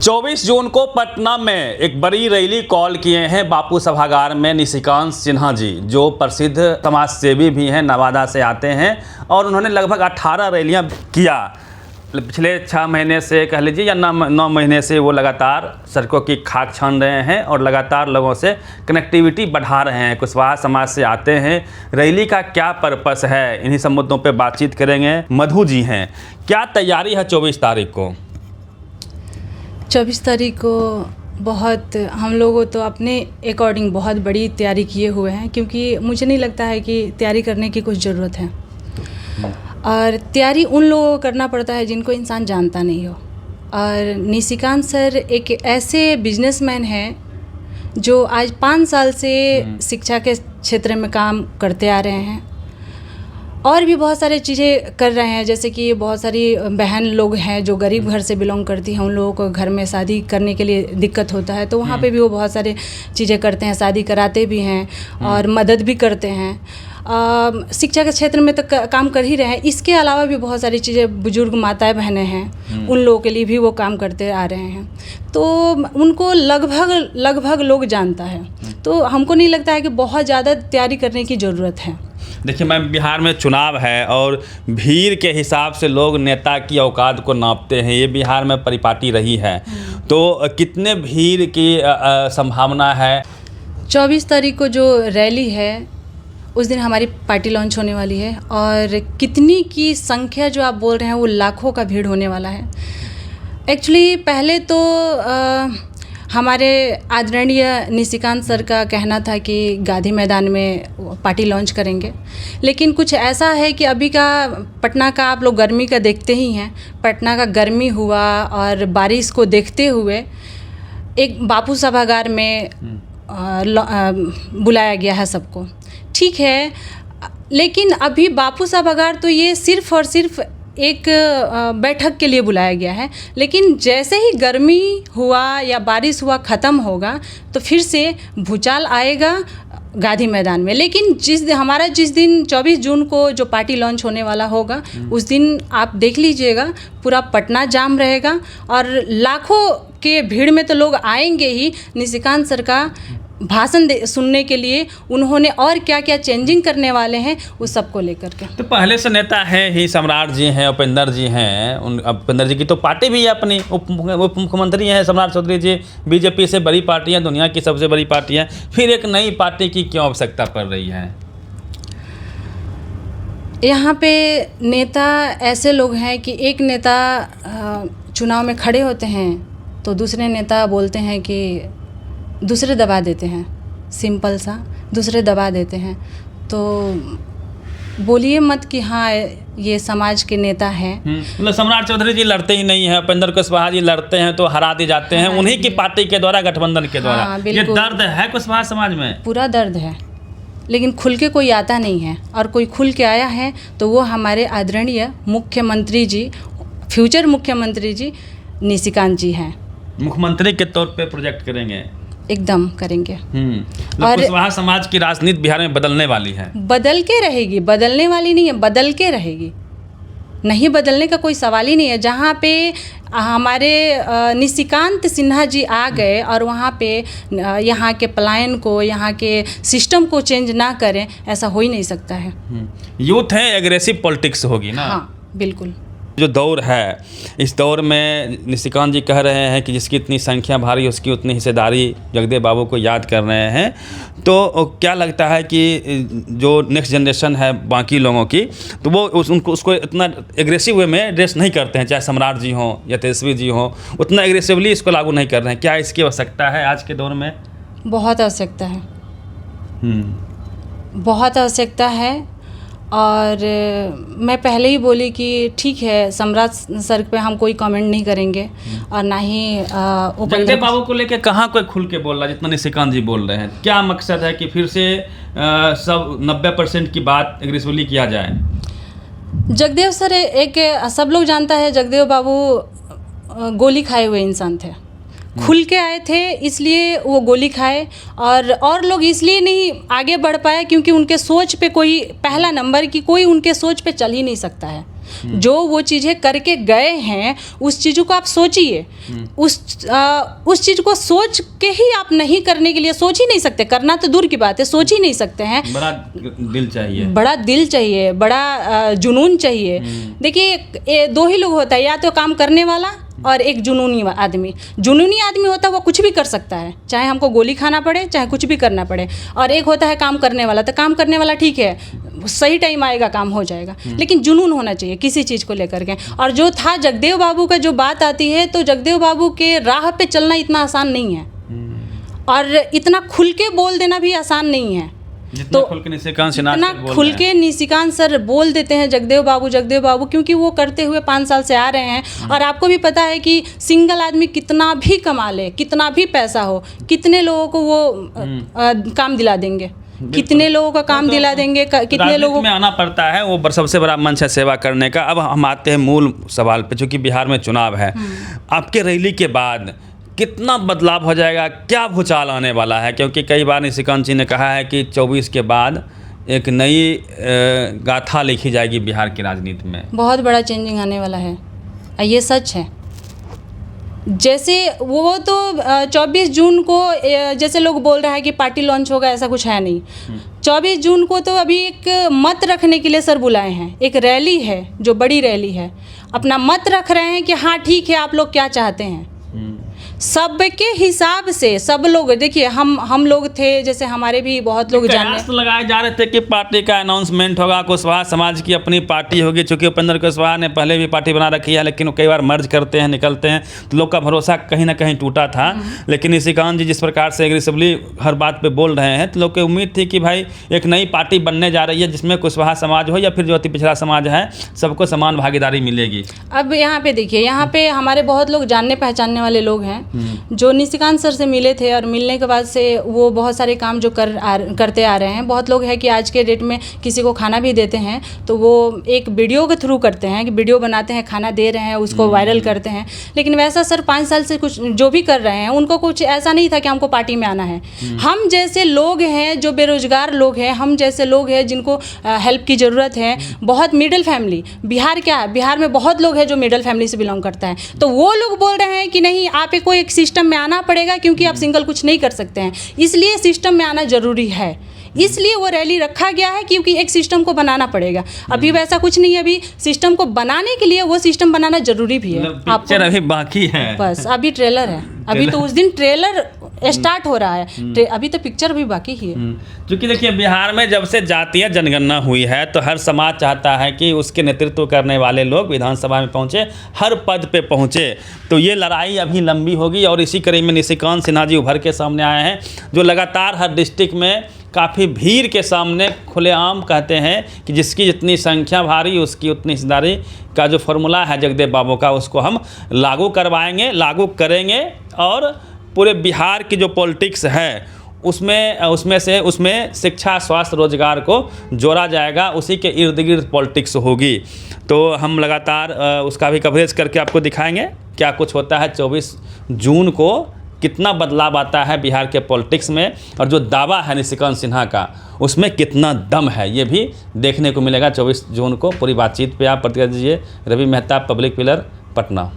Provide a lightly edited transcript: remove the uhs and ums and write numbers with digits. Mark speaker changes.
Speaker 1: 24 जून को पटना में एक बड़ी रैली कॉल किए हैं बापू सभागार में निशिकांत सिन्हा जी, जो प्रसिद्ध समाज सेवी भी हैं, नवादा से आते हैं और उन्होंने लगभग 18 रैलियां किया। पिछले 6 महीने से कह लीजिए या 9 महीने से वो लगातार सड़कों की खाक छान रहे हैं और लगातार लोगों से कनेक्टिविटी बढ़ा रहे हैं। कुशवाहा समाज से आते हैं। रैली का क्या पर्पस है, इन्हीं सब मुद्दों पर बातचीत करेंगे। मधु जी हैं, क्या तैयारी है 24 तारीख को?
Speaker 2: 24 तारीख को बहुत हम लोगों तो अपने अकॉर्डिंग बहुत बड़ी तैयारी किए हुए हैं, क्योंकि मुझे नहीं लगता है कि तैयारी करने की कुछ ज़रूरत है। और तैयारी उन लोगों को करना पड़ता है जिनको इंसान जानता नहीं हो। और निशिकांत सर एक ऐसे बिजनेसमैन हैं जो आज 5 साल से शिक्षा के क्षेत्र में काम करते आ रहे हैं और भी बहुत सारी चीज़ें कर रहे हैं। जैसे कि बहुत सारी बहन लोग हैं जो गरीब घर से बिलोंग करती हैं, उन लोगों को घर में शादी करने के लिए दिक्कत होता है, तो वहाँ पे भी वो बहुत सारी चीज़ें करते हैं, शादी कराते भी हैं और मदद भी करते हैं। शिक्षा के क्षेत्र में तो काम कर ही रहे हैं। इसके अलावा भी बहुत सारी चीज़ें, बुजुर्ग माताएं बहनें हैं, उन लोगों के लिए भी वो काम करते आ रहे हैं। तो उनको लगभग लोग जानता है। तो हमको नहीं लगता है कि बहुत ज़्यादा तैयारी करने की ज़रूरत है।
Speaker 1: देखिए मैम, बिहार में चुनाव है और भीड़ के हिसाब से लोग नेता की औकात को नापते हैं। ये बिहार में परिपाटी रही है, तो कितने भीड़ की संभावना है?
Speaker 2: 24 तारीख को जो रैली है उस दिन हमारी पार्टी लॉन्च होने वाली है और कितनी की संख्या जो आप बोल रहे हैं वो लाखों का भीड़ होने वाला है। एक्चुअली पहले तो हमारे आदरणीय निशिकांत सर का कहना था कि गांधी मैदान में पार्टी लॉन्च करेंगे, लेकिन कुछ ऐसा है कि अभी का पटना का आप लोग गर्मी का देखते ही हैं। पटना का गर्मी हुआ और बारिश को देखते हुए एक बापू सभागार में बुलाया गया है सबको। ठीक है, लेकिन अभी बापू सभागार तो ये सिर्फ़ और सिर्फ एक बैठक के लिए बुलाया गया है, लेकिन जैसे ही गर्मी हुआ या बारिश हुआ ख़त्म होगा तो फिर से भूचाल आएगा गांधी मैदान में। लेकिन जिस दिन 24 जून को जो पार्टी लॉन्च होने वाला होगा उस दिन आप देख लीजिएगा, पूरा पटना जाम रहेगा और लाखों के भीड़ में तो लोग आएंगे ही निशिकांत सर का भाषण सुनने के लिए। उन्होंने और क्या क्या चेंजिंग करने वाले हैं उस सब को लेकर के।
Speaker 1: तो पहले से नेता हैं ही, सम्राट जी हैं, उपेंद्र जी हैं। उपेंद्र जी की तो पार्टी भी है अपनी, उप मुख्यमंत्री हैं सम्राट चौधरी जी। बीजेपी से बड़ी पार्टी है, दुनिया की सबसे बड़ी पार्टी है, फिर एक नई पार्टी की क्यों आवश्यकता पड़ रही है?
Speaker 2: यहाँ पे नेता ऐसे लोग हैं कि एक नेता चुनाव में खड़े होते हैं तो दूसरे नेता बोलते हैं कि दूसरे दबा देते हैं, सिंपल सा दूसरे दबा देते हैं। तो बोलिए मत कि हाँ ये समाज के नेता हैं।
Speaker 1: मतलब सम्राट चौधरी जी लड़ते ही नहीं हैं, उपेंद्र कुशवाहा जी लड़ते हैं तो हरा दी जाते हैं, उन्हीं की पार्टी के द्वारा, गठबंधन के द्वारा।
Speaker 2: हाँ,
Speaker 1: ये दर्द है कुशवाहा समाज में,
Speaker 2: पूरा दर्द है, लेकिन खुल के कोई आता नहीं है। और कोई खुल के आया है तो वो हमारे आदरणीय मुख्यमंत्री जी, फ्यूचर मुख्यमंत्री जी निशिकांत जी हैं।
Speaker 1: मुख्यमंत्री के तौर पे प्रोजेक्ट करेंगे,
Speaker 2: एकदम करेंगे।
Speaker 1: और कुशवाहा समाज की राजनीति बिहार में बदलने वाली है।
Speaker 2: बदल के रहेगी, बदलने वाली नहीं है, बदल के रहेगी। नहीं बदलने का कोई सवाल ही नहीं है। जहाँ पे हमारे निशिकांत सिन्हा जी आ गए और वहाँ पे यहाँ के पलायन को, यहाँ के सिस्टम को चेंज ना करें, ऐसा हो ही नहीं सकता है।
Speaker 1: यूथ है, एग्रेसिव पॉलिटिक्स होगी ना।
Speaker 2: हाँ बिल्कुल।
Speaker 1: जो दौर है, इस दौर में निशिकांत जी कह रहे हैं कि जिसकी इतनी संख्या भारी उसकी उतनी हिस्सेदारी, जगदेव बाबू को याद कर रहे हैं। तो क्या लगता है कि जो नेक्स्ट जनरेशन है बाकी लोगों की, तो वो उसको इतना एग्रेसिव वे में एड्रेस नहीं करते हैं, चाहे सम्राट जी हों या तेजस्वी जी हों, उतना एग्रेसिवली इसको लागू नहीं कर रहे हैं। क्या इसकी आवश्यकता है आज के दौर में?
Speaker 2: बहुत आवश्यकता है, बहुत आवश्यकता है। और मैं पहले ही बोली कि ठीक है, सम्राट सर पे हम कोई कमेंट नहीं करेंगे और ना ही
Speaker 1: जगदेव बाबू को लेके कहाँ कोई खुल के बोल रहा है जितना निशिकांत जी बोल रहे हैं? क्या मकसद है कि फिर से सब 90% की बात एग्रेसिवली किया जाए?
Speaker 2: जगदेव सर एक सब लोग जानता है, जगदेव बाबू गोली खाए हुए इंसान थे। खुल के आए थे इसलिए वो गोली खाए, और लोग इसलिए नहीं आगे बढ़ पाए क्योंकि उनके सोच पे कोई, पहला नंबर की कोई उनके सोच पे चल ही नहीं सकता है। जो वो चीज़ें करके गए हैं उस चीज़ों को आप सोचिए। उस चीज़ को सोच के ही आप नहीं करने के लिए सोच ही नहीं सकते, करना तो दूर की बात है, सोच ही नहीं सकते हैं।
Speaker 1: बड़ा दिल चाहिए,
Speaker 2: बड़ा दिल चाहिए, बड़ा जुनून चाहिए। देखिए दो ही लोग होता है, या तो काम करने वाला और एक जुनूनी आदमी। जुनूनी आदमी होता है वो कुछ भी कर सकता है, चाहे हमको गोली खाना पड़े, चाहे कुछ भी करना पड़े। और एक होता है काम करने वाला, तो काम करने वाला ठीक है, सही टाइम आएगा काम हो जाएगा, लेकिन जुनून होना चाहिए किसी चीज़ को लेकर के। और जो था जगदेव बाबू का जो बात आती है, तो जगदेव बाबू के राह पे चलना इतना आसान नहीं है, और इतना खुल के बोल देना भी आसान नहीं है।
Speaker 1: तो खुल के
Speaker 2: निशिकांत सर बोल देते हैं जगदेव बाबू, क्योंकि वो करते हुए 5 साल से आ रहे हैं। और आपको भी पता है कि सिंगल आदमी कितना भी कमा ले, कितना भी पैसा हो, कितने लोगों को वो काम दिला देंगे, कितने लोगों का काम दिला देंगे, कितने लोगों
Speaker 1: में आना पड़ता है। वो सबसे बड़ा मंच है सेवा करने का। अब हम आते हैं मूल सवाल पे, चूँकि बिहार में चुनाव है, आपके रैली के बाद कितना बदलाव हो जाएगा, क्या भूचाल आने वाला है? क्योंकि कई बार निशिकांत जी ने कहा है कि 24 के बाद एक नई गाथा लिखी जाएगी बिहार की राजनीति में,
Speaker 2: बहुत बड़ा चेंजिंग आने वाला है, ये सच है। जैसे वो तो 24 जून को जैसे लोग बोल रहे हैं कि पार्टी लॉन्च होगा, ऐसा कुछ है नहीं। 24 जून को तो अभी एक मत रखने के लिए सर बुलाए हैं, एक रैली है जो बड़ी रैली है, अपना मत रख रहे हैं कि हाँ ठीक है, आप लोग क्या चाहते हैं। सबके हिसाब से सब लोग, देखिए हम लोग थे, जैसे हमारे भी बहुत लोग जानने
Speaker 1: लगाए जा रहे थे कि पार्टी का अनाउंसमेंट होगा, कुशवाहा समाज की अपनी पार्टी होगी। चूँकि उपेंद्र कुशवाहा ने पहले भी पार्टी बना रखी है, लेकिन वो कई बार मर्ज करते हैं, निकलते हैं, तो लोग का भरोसा कहीं ना कहीं टूटा था। लेकिन निशिकांत जी जिस प्रकार से एग्रेसिवली हर बात पे बोल रहे हैं, तो लोग की उम्मीद थी कि भाई एक नई पार्टी बनने जा रही है, जिसमें कुशवाहा समाज हो या फिर जो अति पिछड़ा समाज है, सबको समान भागीदारी मिलेगी।
Speaker 2: अब यहाँ पे देखिए, यहाँ पे हमारे बहुत लोग जानने पहचानने वाले लोग हैं जो निशिकांत सर से मिले थे, और मिलने के बाद से वो बहुत सारे काम जो करते आ रहे हैं। बहुत लोग हैं कि आज के डेट में किसी को खाना भी देते हैं तो वो एक वीडियो के थ्रू करते हैं, कि वीडियो बनाते हैं, खाना दे रहे हैं, उसको वायरल करते हैं। लेकिन वैसा सर 5 साल से कुछ जो भी कर रहे हैं, उनको कुछ ऐसा नहीं था कि हमको पार्टी में आना है। हम जैसे लोग हैं जो बेरोजगार लोग हैं, हम जैसे लोग हैं जिनको हेल्प की ज़रूरत है, बहुत मिडिल फैमिली, बिहार में बहुत लोग हैं जो मिडिल फैमिली से बिलोंग करता है, तो वो लोग बोल रहे हैं कि नहीं, आप को एक सिस्टम में आना पड़ेगा, क्योंकि आप सिंगल कुछ नहीं कर सकते हैं, इसलिए सिस्टम में आना जरूरी है। इसलिए वो रैली रखा गया है, क्योंकि एक सिस्टम को बनाना पड़ेगा। अभी वैसा कुछ नहीं है, अभी सिस्टम को बनाने के लिए वो सिस्टम बनाना जरूरी भी है।
Speaker 1: पिक्चर अभी बाकी है,
Speaker 2: बस अभी ट्रेलर है, अभी तो उस दिन ट्रेलर स्टार्ट हो रहा है, अभी तो पिक्चर भी बाकी ही है।
Speaker 1: क्योंकि देखिए, बिहार में जब से जातीय जनगणना हुई है, तो हर समाज चाहता है कि उसके नेतृत्व करने वाले लोग विधानसभा में पहुंचे, हर पद पे पहुंचे। तो ये लड़ाई अभी लंबी होगी, और इसी कड़ी में निशिकांत सिन्हा जी उभर के सामने आए हैं, जो लगातार हर डिस्ट्रिक्ट में काफ़ी भीड़ के सामने खुलेआम कहते हैं कि जिसकी जितनी संख्या भारी, उसकी उतनी हिस्सेदारी का जो फॉर्मूला है जगदेव बाबू का, उसको हम लागू करवाएंगे, लागू करेंगे। और पूरे बिहार की जो पॉलिटिक्स है उसमें शिक्षा, स्वास्थ्य, रोजगार को जोड़ा जाएगा, उसी के इर्द गिर्द पॉलिटिक्स होगी। तो हम लगातार उसका भी कवरेज करके आपको दिखाएंगे क्या कुछ होता है 24 जून को, कितना बदलाव आता है बिहार के पॉलिटिक्स में, और जो दावा है निशिकांत सिन्हा का उसमें कितना दम है, ये भी देखने को मिलेगा 24 जून को। पूरी बातचीत पे आप प्रतिक्रिया दीजिए। Ravi Mehta, public pillar, Patna.